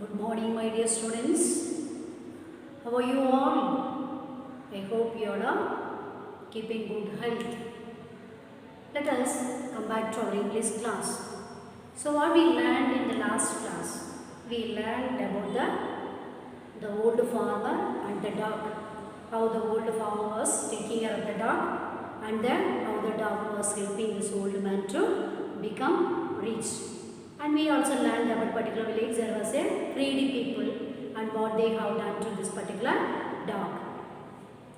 Good morning, my dear students. How are you all? I hope you are keeping good health. Let us come back to our English class. So, what we learned in the last class? We learned about the old farmer and the dog. How the old farmer was taking care of the dog, and then how the dog was helping this old man to become rich. And we also learned about particular village. There was a greedy people and what they have done to this particular dog.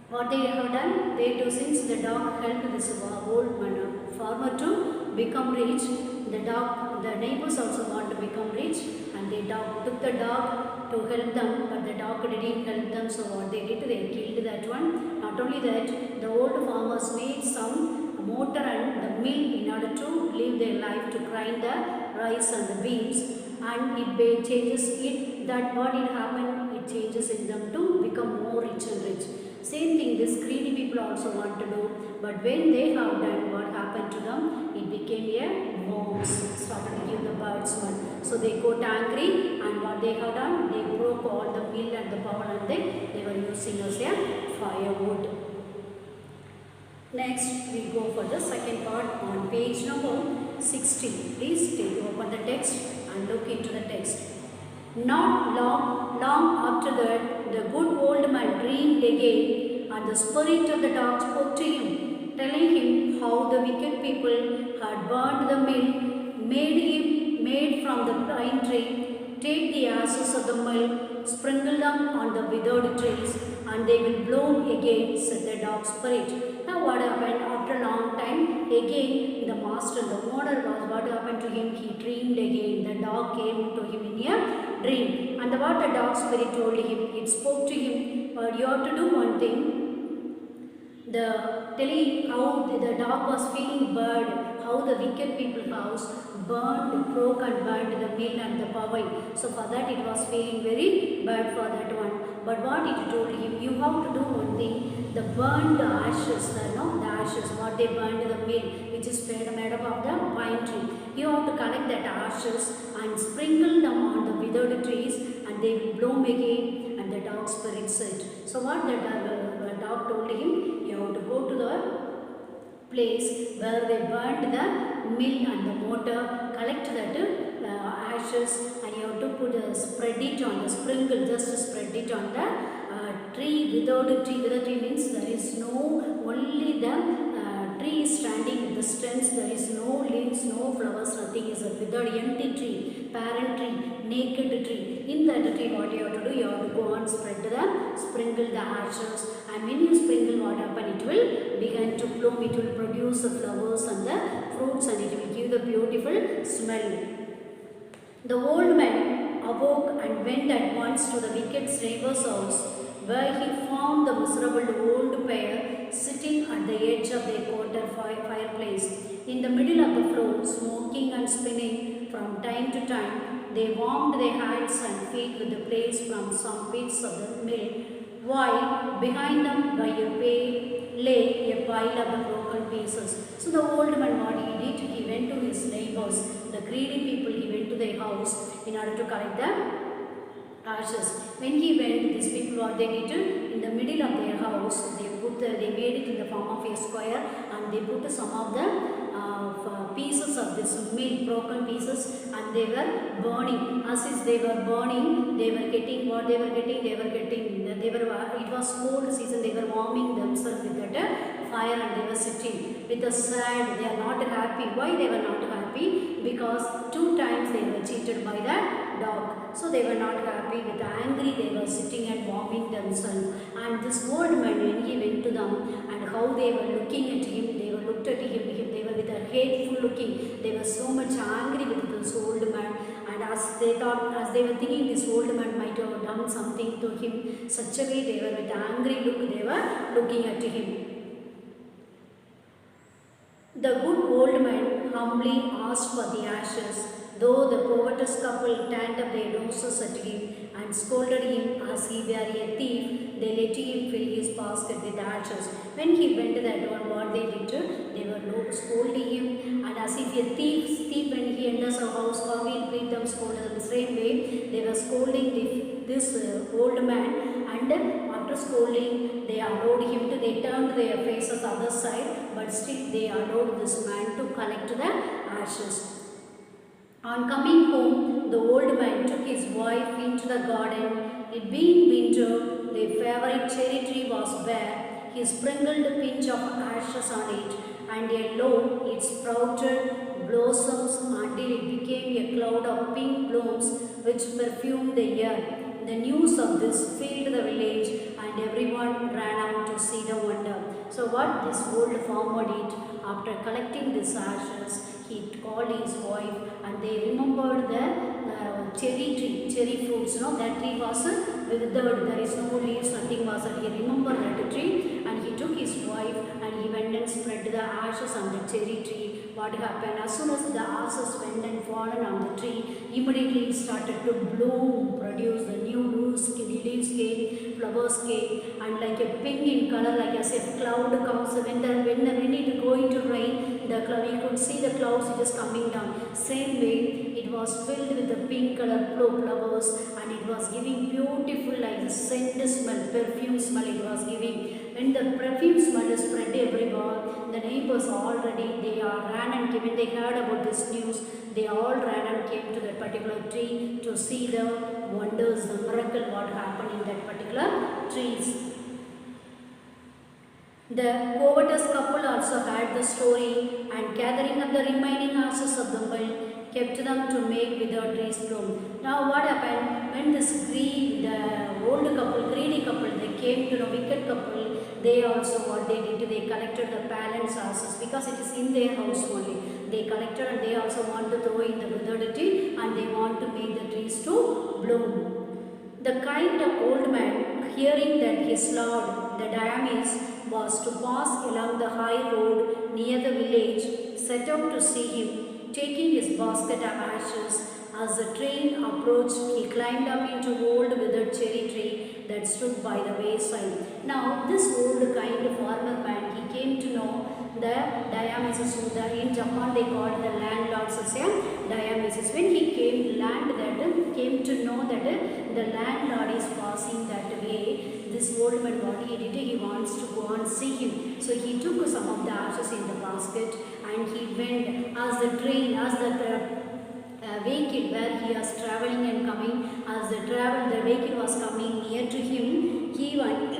What they have done, they do, since the dog helped this old man, farmer to become rich, the neighbors also want to become rich, and they took the dog to help them, but the dog didn't help them. So what they did, they killed that one. Not only that, the old farmers made some motor and the mill in order to live their life, to grind the rice and the beans, and it changes it, that what it happened, it changes in them to become more rich and rich. Same thing this greedy people also want to do, but when they have done, what happened to them, it became a worms, started to give the birds one. So they got angry, and what they have done, they broke all the mill and the power, and they were using as a firewood. Next, we go for the second part on page number 16. Please open the text and look into the text. Not long after that, the good old man dreamed again, and the spirit of the dog spoke to him, telling him how the wicked people had burned the mill, made from the pine tree. Take the ashes of the mill, sprinkle them on the withered trees, and they will bloom again, said the dog spirit. Now what happened? After a long time, again the master, the owner was, what happened to him? He dreamed again. The dog came to him in a dream. And what the dog spirit told him, it spoke to him, you have to do one thing. Telling how the dog was feeling bad, how the wicked people's house broke and burned the mill and the power. So for that it was feeling very bad for that one. But what it told him, you have to do one thing, the burned ashes, the ashes, what they burned the mill, which is made up of the pine tree. You have to collect that ashes and sprinkle them on the withered trees, and they will bloom again, and the dog spirit said. So what the dog told him, you have to go to the place where they burned the mill and the mortar, collect that ashes, and you have to spread it on the sprinkle, just spread it on the tree. Without tree, without tree means there is no, only the tree is standing with the stems, there is no leaves, no flowers, nothing is a withered empty tree, parent tree, naked tree. In that tree, what you have to do, you have to go and sprinkle the ashes, and when you sprinkle, what happen, it will begin to bloom, it will produce the flowers and the fruits, and it will give the beautiful smell. The old man awoke and went at once to the wicked neighbor's house, where he found the miserable old pair sitting at the edge of their quarter fireplace. In the middle of the floor, smoking and spinning from time to time, they warmed their hands and feet with the blaze from some bits of the mill, while behind them by lay a pile of the broken pieces. So the old man, what he did, he went to his neighbors, the greedy people, he went to their house in order to collect the ashes. When he went, these people, what they did, in the middle of their house, they made it in the form of a square, and they put some of the pieces of this mill, broken pieces, and they were burning. As they were burning, they were getting, it was cold season, they were warming themselves with that fire, and they were sitting with a sad, they are not happy. Why they were not happy? Because 2 times they were cheated by the dog. So they were not happy, with angry they were sitting and warming themselves. And this old man, when he went to them, and how they were looking at him, they were looked at him, they were with a hateful looking, they were so much angry with this old man. And as they were thinking this old man might have done something to him, such a way they were with angry look, they were looking at him. The good old man humbly asked for the ashes, Though the covetous couple turned up their noses at him and scolded him as he were a thief, they let him fill his basket with ashes. When he went to that one, what they did, they were scolding him, and as if a thief when he enters a house, how he treat them, scold them the same way. They were scolding this old man, and after scolding, they allowed him to, they turned their faces other side, but still they allowed this man to collect the ashes. On coming home, the old man took his wife into the garden. It being winter, their favorite cherry tree was bare. He sprinkled a pinch of ashes on it, and lo, it sprouted blossoms until it became a cloud of pink blooms which perfumed the air. The news of this filled the village, and everyone ran out to see the wonder. So what this old farmer did, after collecting these ashes, he called his wife, and they remembered the cherry fruits. That tree was withered, there is no leaves, nothing was there. He remembered that tree, and he took his wife and he went and spread the ashes on the cherry tree. What happened? As soon as the ashes went and fallen on the tree, immediately it started to bloom, produce the new leaves came, flowers came, and like a pink in color, like as if cloud comes when it is going to rain, the cloud, you could see the clouds just coming down. Same way, it was filled with the pink color flowers, and it was giving beautiful like the scent smell, perfume smell it was giving. When the perfume smell is spread everywhere, the neighbors already, they ran and came, when they heard about this news, they all ran and came to that particular tree to see the wonders, the miracle what happened in that particular trees. The covetous couple also had the story, and gathering up the remaining ashes of the mill, kept them to make withered trees bloom. Now what happened? When this the old couple, greedy couple, they came to the wicked couple, they also what they did, they collected the parents' ashes because it is in their house only. They collected, and they also want to throw in the withered tree, and they want to make the trees to bloom. The kind of old man, hearing that his lord, the Diamis, was to pass along the high road near the village, set out to see him, taking his basket of ashes. As the train approached, he climbed up into old withered cherry tree that stood by the wayside. Now, this old kind of farmer man, he came to know the Diamesis. In Japan, they called the landlords as a Diamesis. When he came to know that the landlord is passing that way, this old man, what he did, he wants to go and see him. So he took some of the ashes in the basket, and he went as the vehicle where he was traveling and coming, as the vehicle was coming near to him, he went,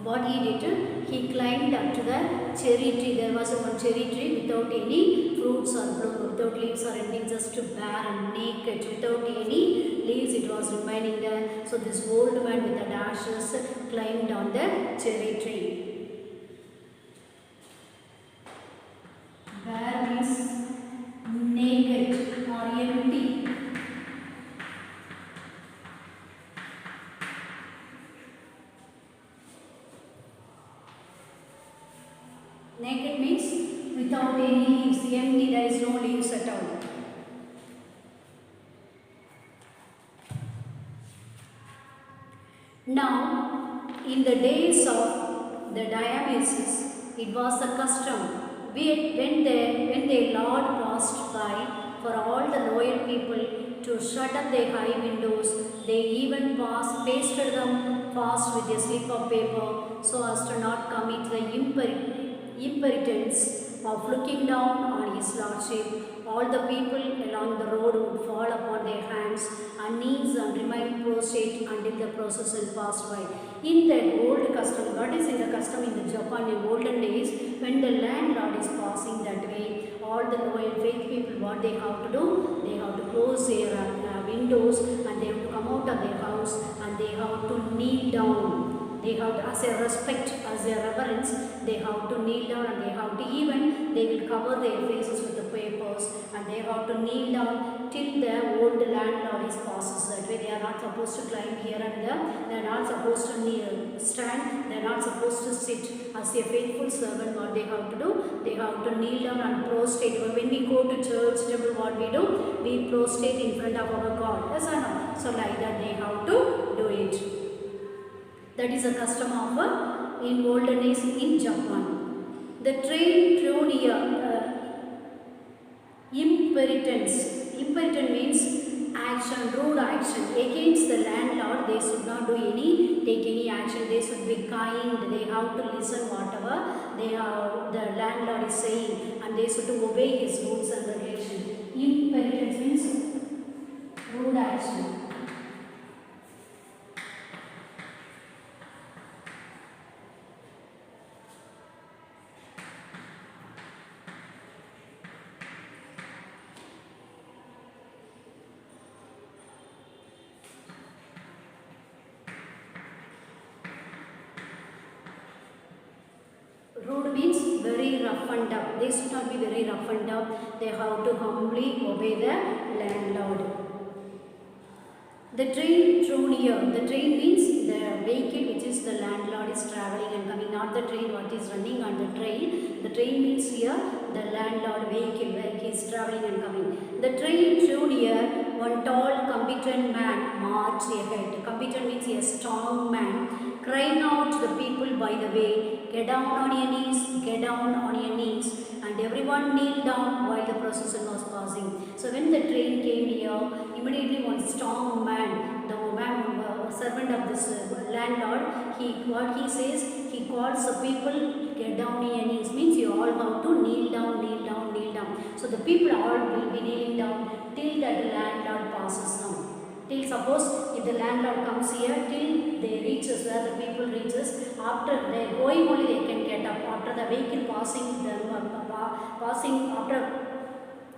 what he did, he climbed up to the cherry tree. There was one cherry tree without any fruits or bloom, without leaves or anything, just bare and naked, without any leaves it was remaining there. So this old man with the ashes climbed on the cherry tree. Bare means naked or empty. Naked means without any leaves, empty, there is no leaves at all. Now, in the days of the Dionysus, it was a custom when their Lord passed by, for all the loyal people to shut up their high windows. They even pasted them fast with a slip of paper so as to not commit the impertinence of looking down on his lordship. All the people along the road would fall upon their hands and knees and remain prostrate until the procession passed by. In that old custom, what is in the custom in the Japan in olden days, when the landlord is passing that way, all the loyal faith people, what they have to do, they have to close their windows, and they have to come out of their house, and they have to kneel down. They have to, as a respect, as a reverence, they have to kneel down, and they have to even, they will cover their faces with the paper. house, and they have to kneel down till the old landlord is passes that way. They are not supposed to climb here and there. They are not supposed to kneel, stand. They are not supposed to sit. As a faithful servant, what they have to do? They have to kneel down and prostrate. When we go to church temple, what we do? We prostrate in front of our God. Yes or no? So like that they have to do it. That is a custom of in olden days in Japan. The train drew near. Imperitance. Imperitent means action, rude action against the landlord. They should not do take any action. They should be kind. They have to listen whatever the landlord is saying, and they should obey his rules and regulations. Imperitance means rude action. Rude means very rough and tough. They should not be very rough and tough. They have to humbly obey the landlord. The train drew near. The train means the vehicle which is the landlord is travelling and coming, not the train what is running on the train. The train means here the landlord vehicle where he is travelling and coming. The train drew near. One tall, competent man marched ahead. Competent means a strong man, crying out to the people by the way, get down on your knees, get down on your knees. And everyone kneeled down while the procession was passing. So when the train came near, immediately one strong man, the servant of this landlord, what he says, he calls the people, get down on your knees, means you all have to kneel down, kneel down, kneel down. So the people all will be kneeling down till that the landlord passes down. Till suppose if the landlord comes here, till they reaches where the people reaches, after they going only they can get up. After the vehicle passing, after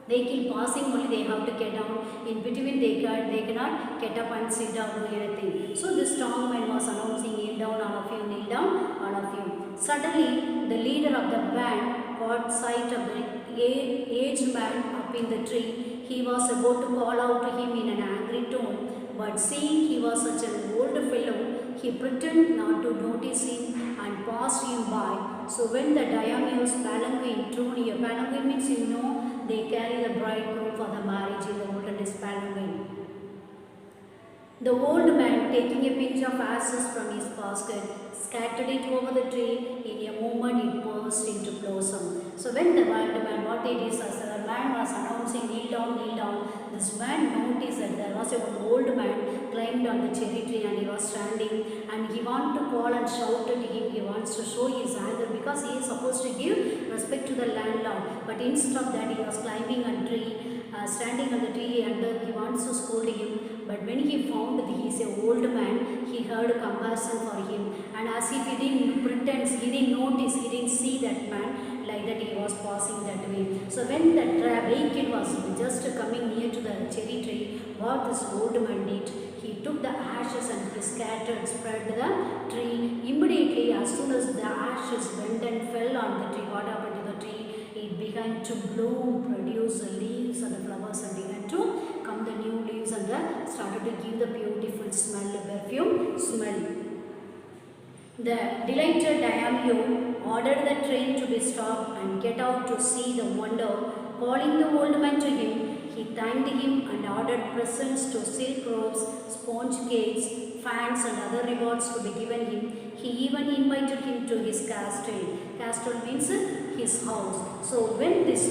vehicle passing only they have to get down. In between they cannot get up and sit down or anything. So this strong man was announcing, kneel down all of you, kneel down all of you. Suddenly the leader of the band caught sight of the aged man up in the tree. He was about to call out to him in an angry tone, but seeing he was such an old fellow, he pretended not to notice him and passed him by. So when the daimyo's palanquin drew near, palanquin means they carry the bridegroom for the marriage in the olden days, palanquin. The old man, taking a pinch of ashes from his basket, scattered it over the tree. In a moment it burst into blossom. So when the man, what it is, as the man was announcing, kneel down, kneel down, this man noticed that there was an old man climbed on the cherry tree and he was standing and he wanted to call and shout at him. He wants to show his anger because he is supposed to give respect to the landlord. But instead of that, he was climbing a tree, standing on the tree and he wants to scold him. But when he found that he is an old man, he heard compassion for him. And as if he didn't pretend, he didn't notice, he didn't see that man, like that he was passing that way. So when the vehicle was just coming near to the cherry tree, what this old man did, he took the ashes and he scattered, spread the tree. Immediately, as soon as the ashes went and fell on the tree, what happened to the tree? It began to bloom, produce the leaves and the flowers, and began to come the new leaves and started to give the beautiful smell, the perfume smell. The delighted daimyo ordered the train to be stopped and get out to see the wonder. Calling the old man to him, he thanked him and ordered presents to silk robes, sponge cakes, fans and other rewards to be given him. He even invited him to his castle. Castle means his house. So when this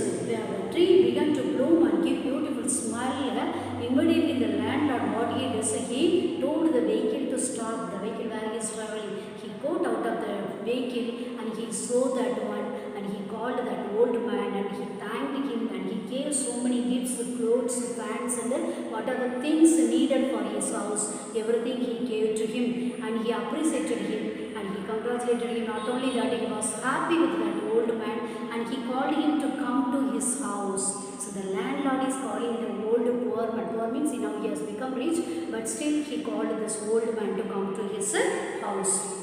tree began to bloom and give beautiful smell, immediately the landlord, what he does, he told the vehicle to stop. The vehicle where he is traveling, he got out of the vehicle and he saw that one and he called that old man and he thanked him and he gave so many gifts, clothes, fans and what are the things needed for his house. Everything he gave to him and he appreciated him and he congratulated him. Not only that, he was happy with that old man and he called him to come to his house. So the landlord is calling the old poor man. Poor means now he has become rich, but still he called this old man to come to his house.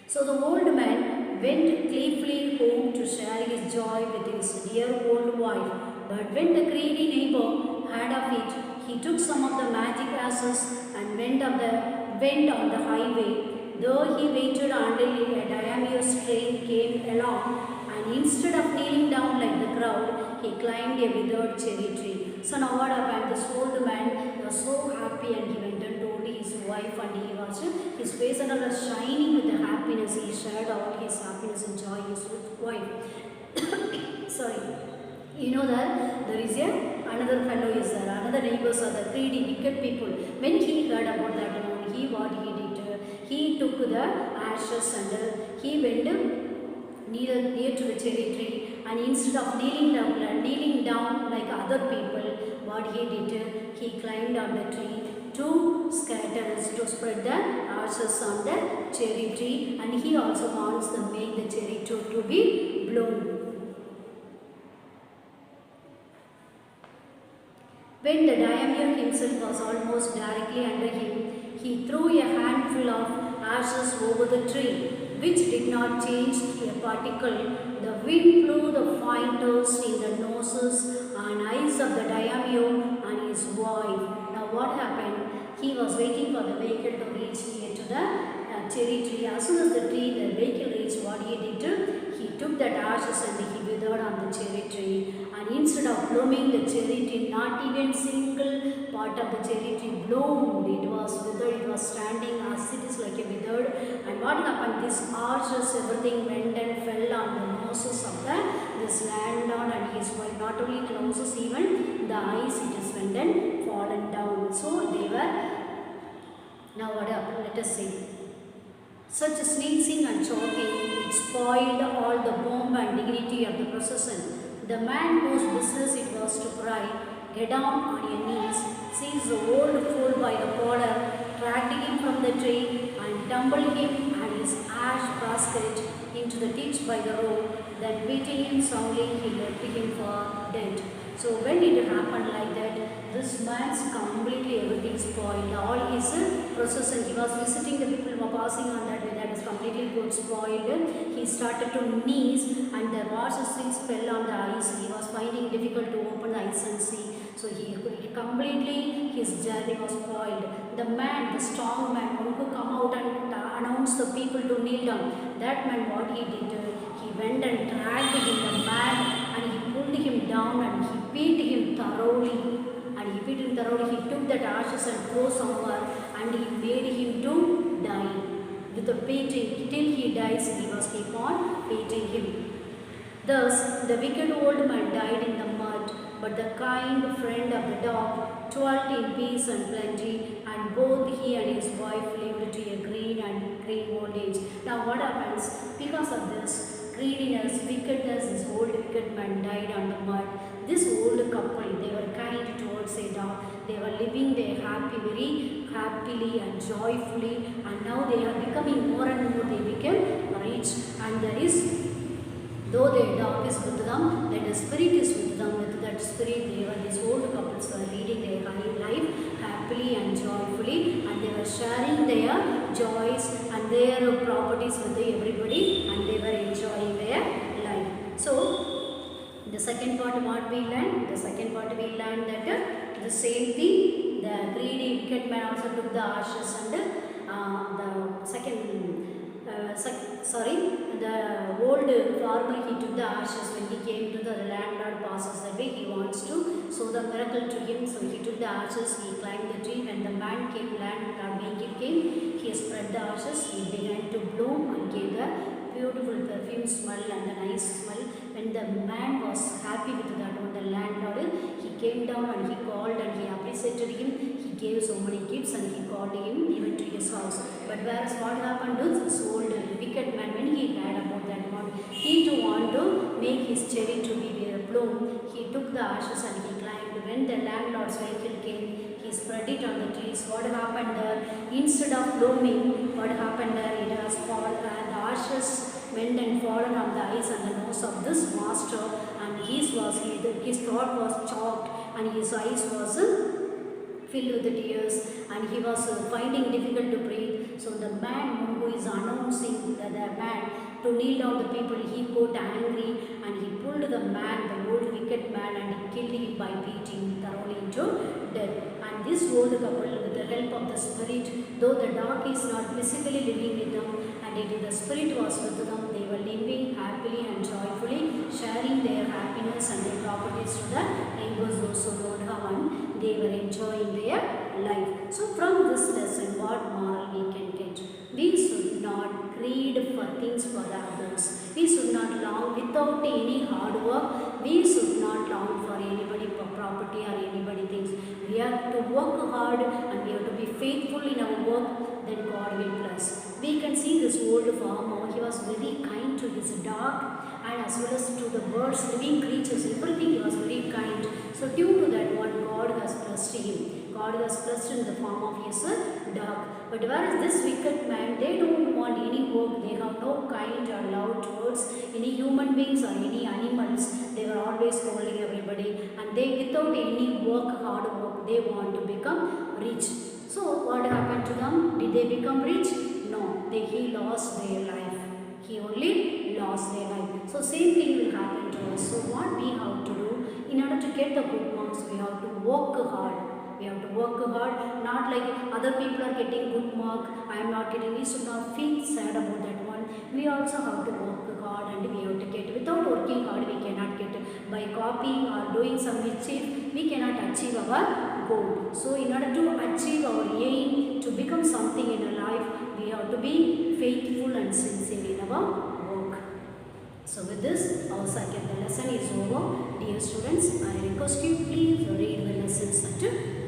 So the old man went gleefully home to share his joy with his dear old wife. But when the greedy neighbor heard of it, he took some of the magic ashes and went on the highway. Though he waited until a diameter train came along, and instead of kneeling down like the crowd, he climbed a withered cherry tree. So now what happened? This old man was so happy, and he went and told his wife, and his face was shining with the happiness. He shared all his happiness and joy with his wife. Sorry. You know that there is another fellow is there, another neighbors are the greedy, wicked people. When he heard about that, what he did, he took the ashes and he went near to the cherry tree, and instead of kneeling down like other people, what he did, he climbed on the tree to spread the ashes on the cherry tree, and he also wants to make the cherry tree to be blown. When the daimyo himself was almost directly under him, he threw a handful of ashes over the tree, which did not change a particle. The wind blew the fine dust in the noses and eyes of the daimyo and his wife. Now what happened? He was waiting for the vehicle to reach near to the cherry tree. As soon as the vehicle reached, what he did? He took that ashes and he withered on the cherry tree. And instead of blooming the cherry tree, not even single part of the cherry tree bloomed. It was withered. It was standing as it is like a withered. And what happened? This ashes, everything went and fell on the noses of this landlord and his wife. Not only the noses, even the eyes, it is went and fallen down. So they were. Now what happened? Let us see. Such sneezing and choking, it spoiled all the pomp and dignity of the procession. The man whose business it was to cry, "Get down on your knees," seized the old fool by the collar, dragged him from the tree, and tumbled him and his ash basket into the ditch by the road. Then beating him soundly, he left him for dead. So when it happened like that, this man's completely everything spoiled. All his procession, he was visiting the people who were passing on that way, that is completely good spoiled. He started to sneeze and the water things fell on the eyes. He was finding difficult to open the eyes and see. So he completely, his journey was spoiled. The man, the strong man, who come out and announced the people to kneel down, that man what he did, he went and dragged him, the man, and he pulled him down and he beat him thoroughly. He took that ashes and threw somewhere, and he made him to die. With the beating, till he dies, he was keep on beating him. Thus, the wicked old man died in the mud, but the kind friend of the dog dwelt in peace and plenty, and both he and his wife lived to a green old age. Now what happens? Because of this greediness, wickedness, this old wicked man died on the mud. This old couple, they were kind towards a dog. They were living their very happily and joyfully, and now they are becoming more and more, they became rich, and there is, though their dog is with them, then the spirit is with them. With that spirit, these old couples were leading their life happily and joyfully, and they were sharing their joys and their properties with everybody, and they were enjoying their life. So the second part what we learned? The second part we learned that the same thing, the greedy wicked man also took the ashes, and the old farmer, he took the ashes. When he came to the landlord passes that way, he wants to show the miracle to him, so he took the ashes, he climbed the tree. When the man came, landlord came, he spread the ashes, he began to bloom and gave the beautiful perfume smell and the nice smell. When the man was happy with that one, the landlord, he came down and he called and he appreciated him. He gave so many gifts and he called him even to his house. But whereas what happened to this old wicked man, when he heard about that one, he too wanted to make his cherry to be bloom. He took the ashes and he climbed. When the landlord's vehicle came, he spread it on the trees. What happened there? Instead of blooming, what happened there? It has fallen. The ashes went and fallen on the eyes and the nose of this master, and his throat was choked and his eyes was filled with tears, and he was finding difficult to breathe. So the man who is announcing the man to kneel down the people, he got angry and he pulled the man, the old wicked man, and he killed And this old couple, with the help of the spirit, though the dog is not physically living with them, and yet the spirit was with them, they were living happily and joyfully, sharing their happiness and their properties to the neighbors those who don't have one. They were enjoying their life. So from this lesson, what moral we can get? We should not greed for things for the others. We should not long without any hard work. We should not long for anybody property or anybody things. We have to work hard and we have to be faithful in our work, then God will bless. We can see this old farmer, he was very kind to his dog and as well as to the birds, living creatures, everything he was very kind. So due to that one, God has blessed him. God has blessed in the form of his dog. But whereas this wicked man, they don't want any work. They have no kind or love towards any human beings or any animals. They were always scolding everybody. And they, without any work, hard work, they want to become rich. So what happened to them? Did they become rich? No. He lost their life. He only lost their life. So same thing will happen to us. So what we have to do, in order to get the good marks, we have to work hard. We have to work hard, not like other people are getting good mark, I am not getting. We should not feel sad about that one. We also have to work hard and we have to get. Without working hard, we cannot get. By copying or doing some mischief, we cannot achieve our goal. So in order to achieve our aim, to become something in our life, we have to be faithful and sincere in our work. So with this, our second lesson is over. Dear students, I request you please read the lessons at